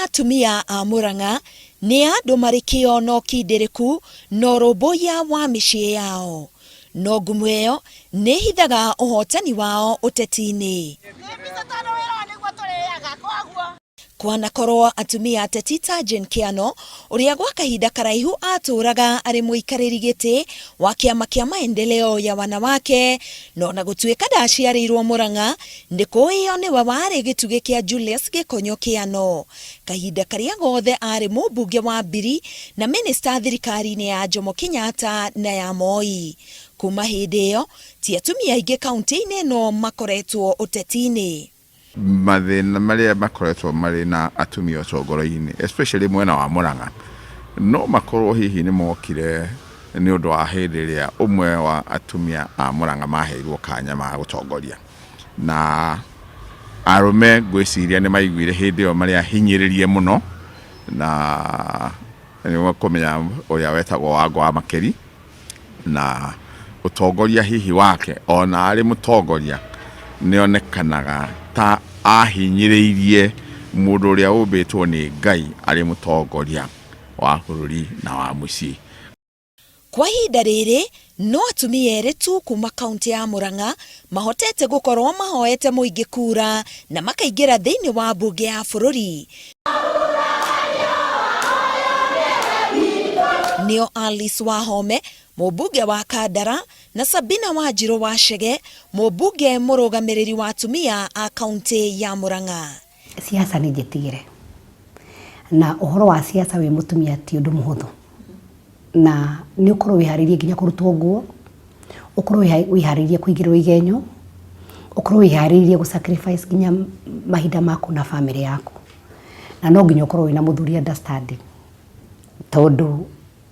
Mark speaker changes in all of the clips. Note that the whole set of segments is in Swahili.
Speaker 1: atumia a Murang'a nĩ andũ marĩ kĩo no kĩndĩrĩku no rũmbũiya wa mĩciĩ yao. No ngumo ĩyo nĩ hithaga ũhotani wao ũteti-inĩ. Kwanakorwo atumia ateti ta Jane Kiano ũrĩa gwa kahinda karaihu atũraga arĩ mũikarĩri gĩtĩ wa kĩama kĩa maendeleo ya wanawake no na gũtuĩka ndaciarĩirwo Murang'a nĩ kũĩo nĩwe warĩ gĩtugĩ kĩa Julius Gĩkonyo Kiano kahinda karĩa gothe arĩ mũmbunge wa Mbiri na minista thirikari-inĩ ya Jomo Kenyatta na ya Moi. Kuma hĩndĩ ĩyo ti atumia aingĩ kaunti-inĩ ĩno makoretwo ũteti-inĩ.
Speaker 2: Mathĩna marĩa makoretwo marĩ na atumia ũtongoria-inĩ especially mwena wa Murang'a no makorwo hihi nĩ mokire nĩ ũndũ wa hĩndĩ ĩrĩa ũmwe wa atumia a Murang'a maheirwo kanya ma gũtongoria na arũme ngwĩciria nĩ maiguire hĩndĩ ĩyo marĩa hinyĩrĩrie mũno na nĩ kũmenya ũrĩa wetagwo Wangũ wa Makeri na ũtongoria hihi wake ona arĩ mũtongoria nĩonekanaga ta ahinyĩrĩirie mũndũ ũrĩa ũmbĩtwo nĩ Ngai arĩ mũtongoria wa bũrũri na wa mũciĩ.
Speaker 1: Kwa ihinda rĩrĩ no atumia erĩ tu kuma kaunti ya Murang'a mahotete gũkorwo mahoete mũingĩ kura na makaingĩra thĩinĩ wa mbunge ya bũrũri. Nĩo Alice Wahome mũmbunge wa Kandara na Sabina Wanjirũ wa Chege mũmbunge mũrũgamĩrĩri wa atumia a kaunti ya Murang'a.
Speaker 3: Siasa nĩ njĩtigĩre na ũhoro wa siasa wĩ mũtumia ti ũndũ mũhũthũ na nĩ ũkorwo wĩharĩirie nginya kũrutwo nguo ũkorwo wĩharĩirie kũingĩrwo igenyo ũkorwo wĩharĩirie gũ-sacrifice nginya mahinda maku na family yaku na no nginya ũkorwo wĩna mũthuri understanding tondũ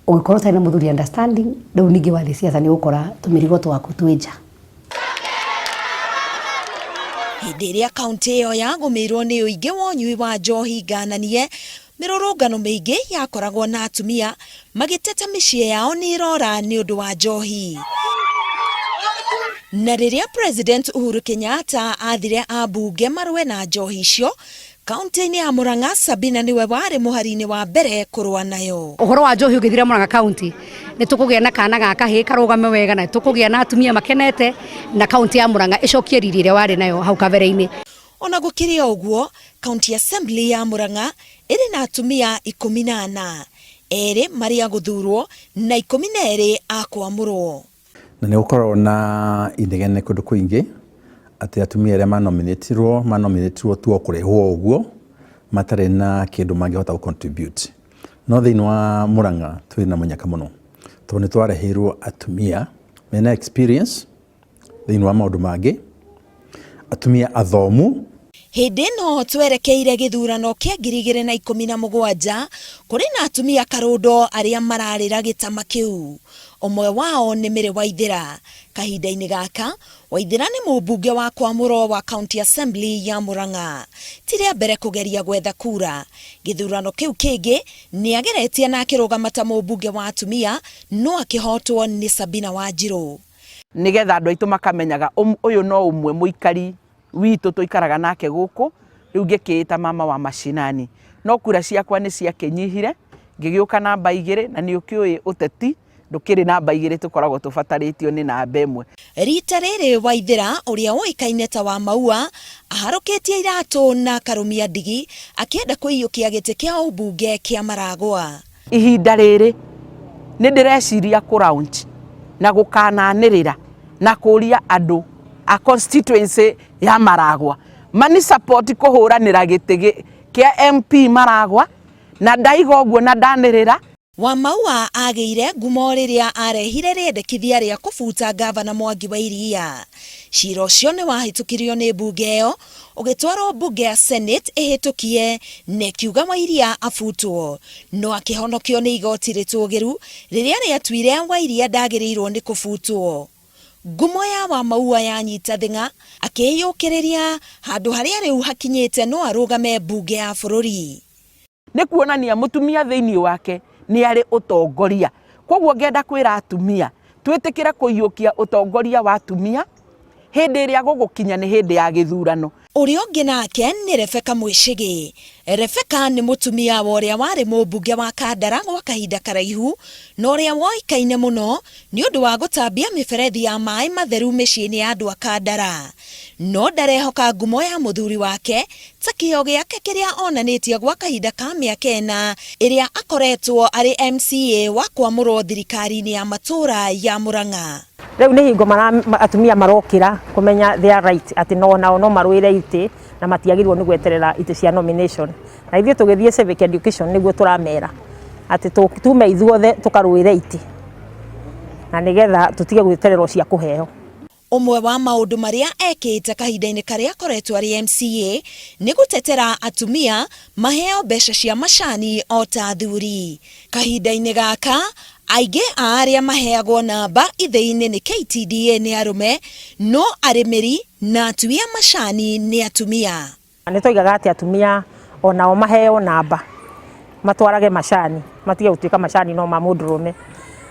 Speaker 3: ũgĩkorwo ũtarĩ na mũthuri understanding rĩu ningĩ wathiĩ siasa nĩ ũgũkora tũmĩrigo twaku twĩ nja.
Speaker 1: Hĩndĩ ĩrĩa kaunti ĩyo yagũmĩirwo nĩ ũingĩ wa ũnyui wa njohi ngananie mĩrũrũngano mĩingĩ yakoragwo na atumia magĩteta mĩciĩ yao nĩ irora nĩ ũndũ wa njohi. Na rĩrĩa President Uhuru Kenyatta athire ambunge marũe na njohi icio kaunti-inĩ ya Murang'a Sabina niwe warĩ mũhari-inĩ wa mbere kũrũa nayo.
Speaker 3: Ũhoro wa njohi ũgĩthira Murang'a kaunti nĩ tũkũgĩa na kana gaka hĩ karũgame wega na tũkũgĩa na atumia makenete na kaunti ya Murang'a ĩcokie riri ĩrĩa warĩ nayo hau kabere-inĩ.
Speaker 1: Ona gũkĩrĩ ũguo County Assembly ya Murang'a ĩrĩ na atumia 14 erĩ marĩ a gũthurwo na 12 a kwamũrwo.
Speaker 4: Na nĩ gũkorwo na inegene kũndũ kũingĩ atĩ atumia arĩa manominatirwo tu kũrehwo ũguo matarĩ na kĩndũ mangĩhota gũ-contribute. No thĩinĩ wa Murang'a twĩ na mũnyaka mũno tondũ nĩ twareheirwo atumia mena experience thĩinĩ wa maũndũ mangĩ atumia athomu.
Speaker 1: Hĩndĩ ĩno twerekeire gĩthurano kĩa 2017 kũrĩ na atumia karũndo arĩa mararĩra gĩtama kĩu. Ũmwe wao nĩ Mĩrĩ Waithĩra. Kahinda-inĩ gaka Waithĩra nĩ mũmbunge wa kwamũrwo wa County Assembly ya Murang'a. Ti rĩa mbere kũgeria gwetha kura. Gĩthurano kĩu kĩngĩ nĩ ageretie na akĩrũgama ta mũmbunge wa atumia no akĩhotwo nĩ Sabina Wanjirũ.
Speaker 5: Nĩgetha andũ aitũ makamenyaga ũyũ no ũmwe mũikari witũ tũikaraga nake gũkũ rĩu ngĩkĩĩta mama wa mashinani no kura ciakwa nĩ ciakĩnyihire ngĩgĩũka namba 2 na nĩ ũkĩũĩ ũteti ndũkĩrĩ namba 2 tũkoragwo tũbatarĩtio nĩ namba 1.
Speaker 1: Rita rĩrĩ Waithĩra ũrĩa woĩkaine ta wa Maua aharũkĩtie iratũ na karũmia ndigi akĩenda kũiyũkia gĩtĩ kĩa ũmbunge kĩa Maragwa.
Speaker 5: Ihinda rĩrĩ nĩ ndĩreciria kũ-launch na gũkananĩrĩra na kũria andũ a constituency ya Maragwa mani support kũhũranĩra gĩtĩ kĩa MP Maragwa na ndaiga ũguo na ndanĩrĩra.
Speaker 1: Wa Maua agĩire ngumo rĩrĩa arehire rĩendekithia rĩa kũbuta gavana Mwangi wa Iria. Cira ũcio nĩ wahĩtũkirio nĩ mbunge ĩyo ũgĩtwarwo mbunge ya Senate ĩhĩtũkie na ĩkiuga wa Iria abutwo no akĩhonokio nĩ igoti rĩtũgĩru rĩrĩa rĩatuire wa Iria ndagĩrĩirwo nĩ kũbutwo. Ngumo ya Wa Maua yanyita thĩng'a akĩyũkĩrĩria handũ harĩa rĩu hakinyĩte no arũgame mbunge ya bũrũri.
Speaker 5: Nĩ kuonania mũtumia thĩinĩ wake nĩ arĩ ũtongoria. Koguo ngenda kwĩra atumia twĩtĩkĩre kũiyũkia ũtongoria wa atumia hindi iria gugukinya ni hindi ya githurano.
Speaker 1: Uria ungi nake ni Rebeka Mwicigi. Rebeka ni mutumia wa uria wari mumbunge wa Kandara gwa kahinda karaihu na uria woikaine muno ni undu wa gutambia miberethi ya mai matheru micii-ini ya andu a Kandara. No ndarehoka ngumo ya muthuri wake ta kio giake kiria onanitie gwa kahinda ka miaka ena iria akoretwo ari MCA wa kwamurwo thirikari-ini ya matura ya Murang'a.
Speaker 6: Riu ni hingo atumia marokira kumenya their right ati no marwire ite na matiagirwo ni gweterera ite cia nomination. Na ithie tugithie civic education niguo turamera ati tume ithuothe tukarwire ite na nigetha tutige gwetererwo cia kuheo.
Speaker 1: Umwe wa maundu maria ekite kahinda-ini karia akoretwo ari MCA ni gutetera atumia maheo mbeca cia macani o ta athuri. Kahinda-ini gaka aige aria maheagwo namba ithei-ini ni KTDA ni arume, no arimiri na atui a macani ni atumia.
Speaker 6: Ni toigaga ati atumia onao maheo namba matwarage macani matige gutuika macani no ma mundurume.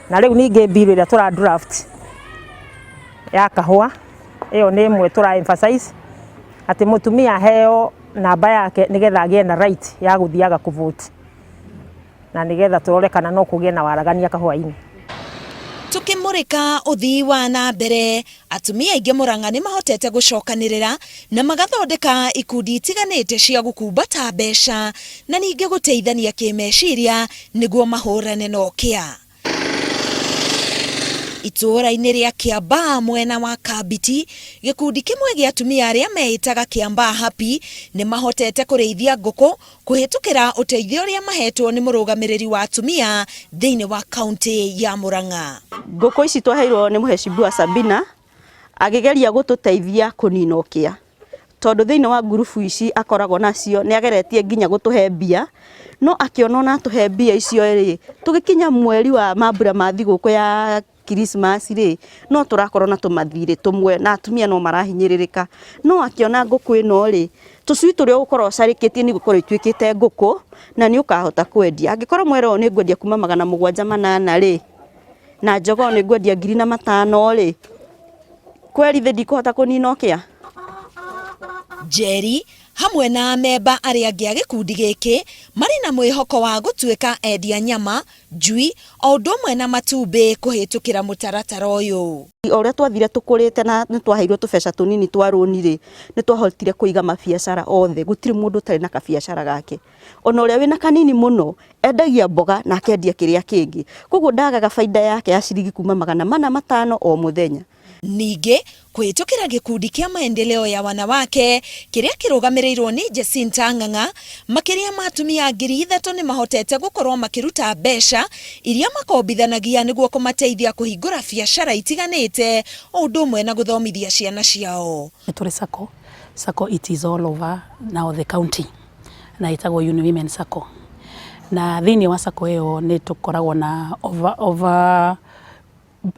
Speaker 6: Na riu ninge bill iria tura draft ya kahua iyo ni imwe tura emphasize ati mutumia heo namba yake nigetha agie na right ya guthiaga kuvote na nigetha turore kana no kugie na waragania kahua-ini.
Speaker 1: Tukimurika uthii wa na mbere, atumia aingi Murang'a ni mahotete gucokanirira na magathondeka ikundi itiganite cia gukumbata mbeca na ningi guteithania kimeciria niguo mahurane na ukia. Itura-ini ria Kiambaa mwena wa Kabiti, gikundi kimwe gia atumia aria meitaga Kiambaa Happy ni mahotete kureithia nguku kuhitukira uteithio ria mahetwo ni murugamiriri wa atumia thiini wa kaunti ya Murang'a.
Speaker 7: Nguku ici twaheirwo ni muhecibua Sabina agigeria gututeithia kunina ukia tondu thiini wa ngurubu ici akoragwo nacio ni ageretie nginya gutuhe mbia, no akiona na tuhe mbia icio ri tugikinya mweri wa mambura ma thiguku ya Christmas ri no turakorwo na tumathire tumwe na atumia no marahinyiririka, no akiona nguku ino ri tucui turia ukorwo carikitie ni gukorwo ituikite nguku na ni ukahota kwendia. Angikorwo mwero ni ngwendia kuma 780 ri na njogo ni ngwendia 5,000 ri kweri the ndikuhota kunina ukia.
Speaker 1: Jerry hamwe na memba aria angi a gikundi giki mari na mwihoko wa gutuika endia nyama, njui o undu umwe na matumbi kuhitukira mutaratara uyu.
Speaker 7: Oria twathire tukurite na ni twaheirwo tubeca tunini twa roni ri ni twahotire kuiga mabiacara othe, gutiri mundu tari na kabiacara gake. Ona uria wina kanini muno endagia mboga na akendia kiria kingi, koguo ndagaga faida yake ya ciringi kuma 400 o muthenya.
Speaker 1: Ningi kuhitukira gikundi kia maendeleo ya wanawake kiria kirugamirirwo ni Jacinta Ng'ang'a, makiria ma atumia 3,000 ni mahotete gukorwo makiruta mbeca iria makombithanagia niguo kumateithia kuhingura biacara itiganite o undu umwe na guthomithia ciana ciao.
Speaker 8: Turi sacco it is all over now the county na itagwo Uni Women Sacco, na thiini wa sacco iyo ni tukoragwo na over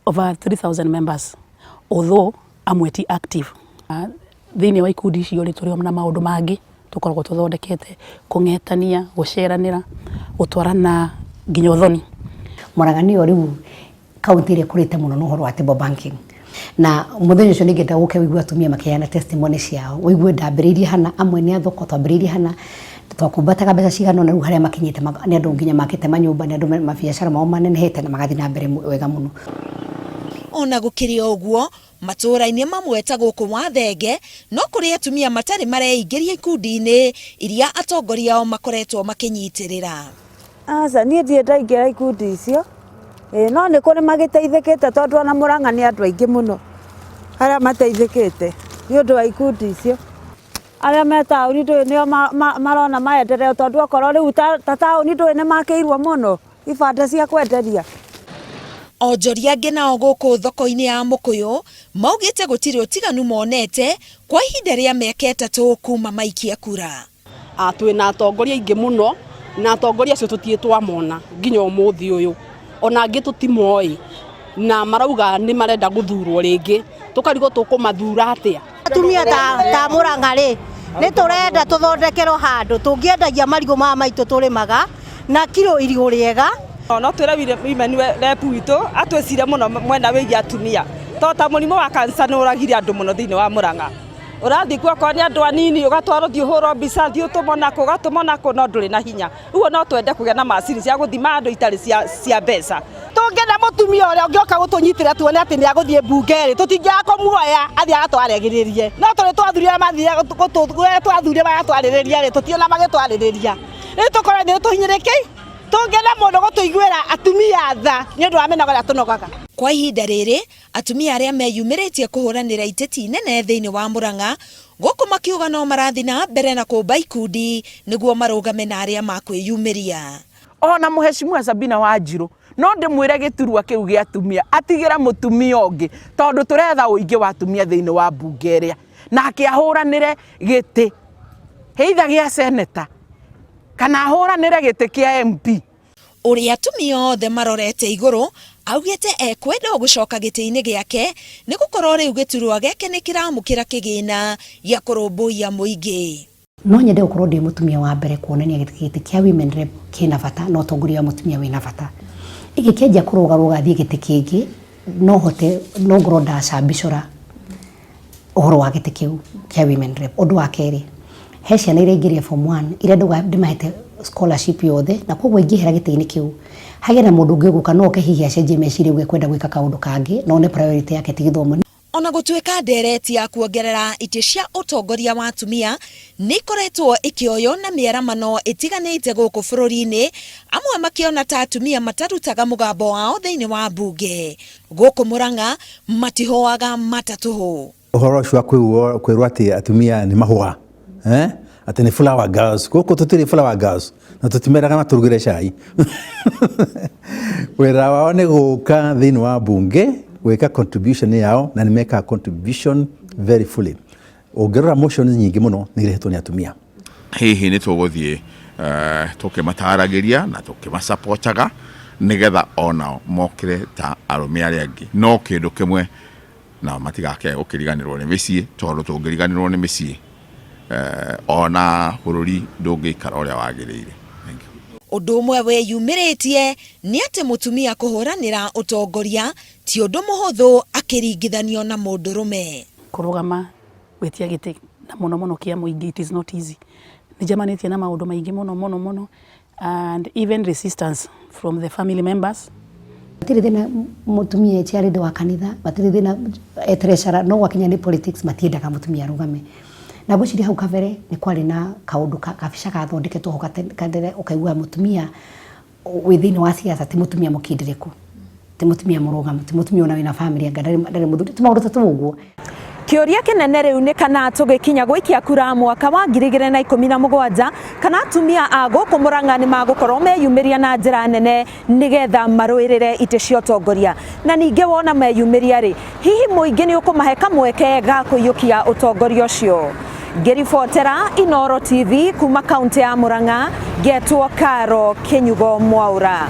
Speaker 8: 3,000 members, although amweti active. Thiini wa ikundi icio ri turi na maundu mangi tukoragwo tuthondekete kungetania, guceranira, gutwarana nginya uthoni.
Speaker 3: Murang'a niyo riu kaunti ria kurite muno no horo wa table banking, na muthenya ucio ningenda guke wigua atumia makiana testimony ciao, wigue ndambiririe hana, amwe ni athoko twambiririe hana twakumbataga mbeca cigano na riu haria makinyite ni andu nginya makite manyumba, ni andu mabiacara mao manenehete na magathi na mbere wega muno.
Speaker 1: Ona gukiria uguo matura-ini mamwe ta guku wa Thenge no kuri atumia matari mareingiria ikundi-ini iria atongoria ao makoretwo makinyitirira.
Speaker 9: Aca nie ndie ndaingira ikundi icio no ni kuri magiteithikite tondu ona Murang'a ni andu aingi muno aria mateithikite ni undu wa ikundi icio. Aria me tauni ndui nio marona maendeleo tondu okorwo riu ta tauni ndui ni makiirwo muno ibanda cia kwenderia.
Speaker 1: Onjoria angi nao guku thoko-ini ya Mukuyu maugite gutiri utiganu monete kwa ihinda ria miaka 3 kuma maikia kura.
Speaker 10: Twina atongoria aingi muno na atongoria acio tutie twamona nginya umuthi uyu, ona angi tutimoi na marauga ni marenda guthurwo ringi, tukarigo tukumathura atia.
Speaker 11: Atumia ta Murang'a ri ni turenda tuthondekerwo handu tungiendagia marigo ma maitu turimaga na kilo irigo riega.
Speaker 12: No twira women rep witu atwicire muno mwena wigi atumia tota mũrimũ wa kansa nĩ ũragire andũ mũno thĩinĩ wa Murang'a. Ũrathiĩ kuo kwa nĩ andũ anini ũgatwarwo thiĩ ũhũrwo mbica thiĩ ũtũmwo nakũ no ndũrĩ na hinya. Ũguo no twende kũgĩa na macini cia gũthima andũ itarĩ cia mbeca. Tũngĩenda mũtumia ũrĩa ũngĩoka gũtũnyitĩra tuone atĩ nĩ agũthiĩ mbunge-rĩ tũtingĩaga kũmuoya athiĩ agatwarĩrĩrie. No tũrĩ twathurire magatwarĩrĩria-rĩ tũtiona magĩtwarĩrĩria. Rĩu tũkorwo nĩ tũhinyĩrĩkei tũngĩenda mũndũ gũtũiguĩra atumia tha nĩ ũndũ wa mĩnoga ĩrĩa tũnogaga.
Speaker 1: Kwa ihinda rĩrĩ atumia arĩa meyumĩrĩtie kũhũranĩra iteti nene thĩinĩ wa Murang'a gũkũ makiuga no marathi na mbere na kũmba ikundi nĩguo marũgame na arĩa makwĩyumĩria.
Speaker 5: Ona Mheshimiwa Sabina Wanjiru no ndĩmwĩre gĩturwa kĩu gĩa atumia atigĩra mũtumia ũngĩ tondũ tũretha ũingĩ wa atumia thĩinĩ wa mbunge ĩrĩa nake ahũranĩre gĩtĩ heitha gĩa seneta kana ahũranĩre gĩtĩ kĩa MP.
Speaker 1: Ũrĩa atumia othe marorete igũrũ augĩte ekwenda gũcoka gĩtĩ-inĩ gĩake nĩ gũkorwo rĩu gĩturwa gĩake nĩ kĩramũkĩra kĩgĩna gĩa kũrũmbũiya mũingĩ.
Speaker 3: No nyende gũkorwo ndĩ mũtumia wa mbere kuonania gĩtĩ kĩa women rep kĩna bata no ũtongoria wa mũtumia wĩna bata. Iki kĩanjia kũrũgarũga thiĩ gĩtĩ kĩngĩ no ngorwo ndacambicũra ũhoro wa gĩtĩ kĩu kĩa women rep. Ũndũ wa kerĩ he ciana iria ingĩrĩa form 1 iria ndĩmahete scholarship yothe na koguo ingĩhera gĩtĩ-inĩ kĩu hagĩe na mũndũ ũngĩ gũka no hihi acenjie meciria uge kwenda gwĩka kaũndũ kangĩ no nĩ priority yake ti gĩthomo.
Speaker 1: Ona gũtuĩka ndereti ya kuongerera itĩ cia ũtongoria wa atumia nĩ ikoretwo ikĩoywo na mĩaramano ĩtiganĩte gũkũ bũrũri-inĩ, amwe makĩona ta atumia matarutaga mũgambo wao thĩinĩ wa mbunge. Gũkũ Murang'a matihoaga matatũhũ.
Speaker 4: Ũhoro ũcio wa kwĩrwo atĩ atumia nĩ mahũa atĩ nĩ flower girls gũkũ tũtirĩ flower girls na tũtimeraga matũrugĩre cai. Wĩra wao nĩ gũka thĩinĩ wa mbunge gwĩka contribution yao na nĩ meka contribution very fully. Ũngĩrora motions nyingĩ mũno nĩ irehetwo nĩ atumia.
Speaker 2: Hihi nĩ tũgũthiĩ tũkĩmataragĩria na tũkĩmasapotaga nĩgetha onao mokĩre ta arũme arĩa angĩ. No kĩndũ kĩmwe na matigake gũkĩriganĩrwo nĩ mĩciĩ tondũ tũngĩriganĩrwo nĩ mĩciĩ ona bũrũri ndũngĩikara ũrĩa wagĩrĩire.
Speaker 1: Ũndũ ũmwe weyumĩrĩtie nĩ atĩ mũtumia kũhũranĩra ũtongoria ti ũndũ mũhũthũ akĩringithanio na mũndũrũme.
Speaker 8: Kũrũgama gwĩtia gĩtĩ na mũno kĩa mũingĩ it is not easy. Nĩnjamanĩtie na maũndũ maingĩ mũno and even resistance from the family members.
Speaker 3: Matirĩ thĩna mũtumia eciarĩndĩ wa kanitha, matirĩ thĩna treasurer no gwakinya nĩ politics matiendaga mũtumia arũgame. Na gwĩciria hau kabere nĩ kwarĩ na kaũndũ kabica gathondeketwo ho kadere ũkaigua mũtumia wĩ thĩinĩ wa siasa ti mũtumia mũkindĩrĩku, ti mũtumia mũrũgamu, ti mũtumia ona wĩna family ndarĩ mũthuri, ti maũndũ ta ũguo.
Speaker 1: Kĩũria kĩnene rĩu nĩ kana tũgĩkinya gũikia kura mwaka wa 2017 kana atumia a gũkũ Murang'a nĩ magũkorwo meyumĩria na njĩra nene nĩgetha marũĩrĩre itĩ cia ũtongoria. Na ningĩ wona meyumĩria rĩ, hihi mũingĩ nĩ ũkũmahe kamweke ga kũiyũkia ũtongoria ũcio. Ngĩribotera Inooro TV kuma kaunti ya Murang'a, ngetwo Karo Kĩnyugo Mwaura.